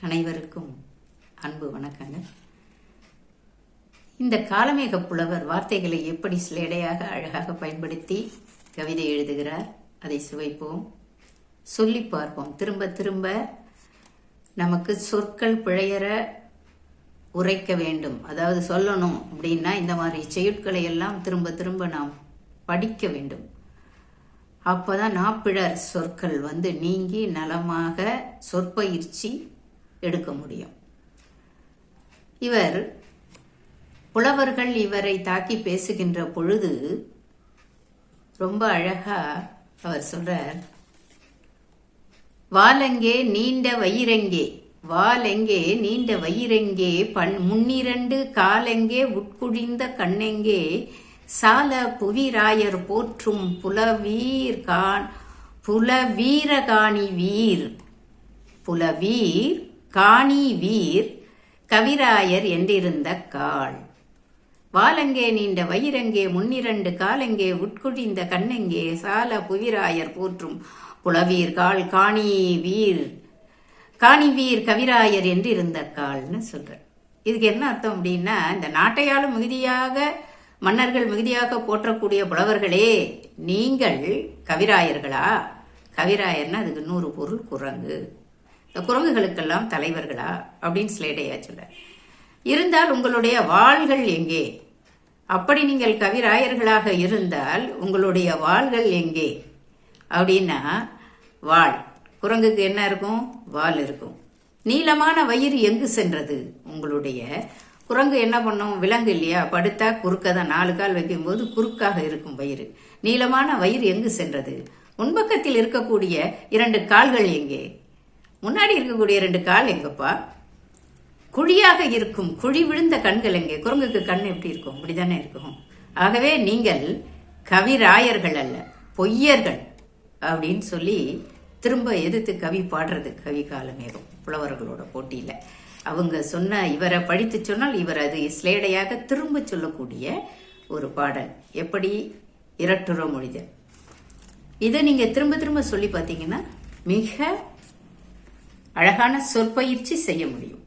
அனைவருக்கும் அன்பு வணக்கங்கள். இந்த காலமேக புலவர் வார்த்தைகளை எப்படி ஸ்லேடையாக அழகாக பயன்படுத்தி கவிதை எழுதுகிறார், அதை சுவைப்போம், சொல்லி பார்ப்போம். திரும்ப திரும்ப நமக்கு சொற்கள் பிழையற உரைக்க வேண்டும். அதாவது சொல்லணும் அப்படின்னா இந்த மாதிரி செய்யுட்களை எல்லாம் திரும்ப திரும்ப நாம் படிக்க வேண்டும். அப்போதான் நாப்பிழர் சொற்கள் நீங்கி நலமாக சொற்பயிற்சி எடுக்க முடியும். இவர் புலவர்கள் இவரை தாக்கி பேசுகின்ற பொழுது ரொம்ப அழகா அவர் சொல்றார், வாலெங்கே நீண்ட வயிறெங்கே, வாலெங்கே நீண்ட வயிறெங்கே, முன்னிரண்டு காலெங்கே உட்குழிந்த கண்ணெங்கே, சால புவிராயர் போற்றும் புலவீர காணி வீர், புலவீர் காணி வீர் கவிராயர் என்றிருந்த கால். வாலெங்கே நீண்ட வயிறெங்கே, முன்னிரண்டு காலெங்கே உட்குழிந்த கண்ணெங்கே, சால புவிராயர் போற்றும் புலவீர் கால் காணி வீர் கவிராயர் என்றிருந்த கால்னு சொல்ற. இதுக்கு என்ன அர்த்தம் அப்படின்னா, இந்த நாட்டையாலும் மிகுதியாக மன்னர்கள் மிகுதியாக போற்றக்கூடிய புலவர்களே, நீங்கள் கவிராயர்களா? கவிராயர்னா அதுக்கு 100 பொருள் குரங்கு. இந்த குரங்குகளுக்கெல்லாம் தலைவர்களா அப்படின்னு ஸ்லேடையா சொல்ல. இருந்தால் உங்களுடைய வாள்கள் எங்கே? அப்படி நீங்கள் கவிராயர்களாக இருந்தால் உங்களுடைய வாள்கள் எங்கே அப்படின்னா, வாள் குரங்குக்கு என்ன இருக்கும்? வால் இருக்கும். நீளமான வயிறு எங்கு சென்றது? உங்களுடைய குரங்கு என்ன பண்ணும்? விலங்கு இல்லையா, படுத்தா குறுக்க தான், 4 கால் வைக்கும்போது குறுக்காக இருக்கும் வயிறு. நீளமான வயிறு எங்கு சென்றது? முன்பக்கத்தில் இருக்கக்கூடிய 2 கால்கள் எங்கே? முன்னாடி இருக்கக்கூடிய 2 கால் எங்கப்பா? குழியாக இருக்கும் குழி விழுந்த கண்கள் எங்கே? குரங்குக்கு கண் எப்படி இருக்கும்? இப்படிதானே இருக்கும். ஆகவே நீங்கள் கவிராயர்கள் அல்ல, பொய்யர்கள் அப்படின்னு சொல்லி திரும்ப எதிர்த்து கவி பாடுறது கவி காலமேகம் புலவர்களோட போட்டியில. அவங்க சொன்ன, இவரை படித்து சொன்னால் இவர் அது ஸ்லேடையாக திரும்ப சொல்லக்கூடிய ஒரு பாடல். எப்படி இரட்டுற மொழிதல். இதை நீங்க திரும்ப திரும்ப சொல்லி பார்த்தீங்கன்னா மிக அழகான சொற்பயிற்சி செய்ய முடியும்.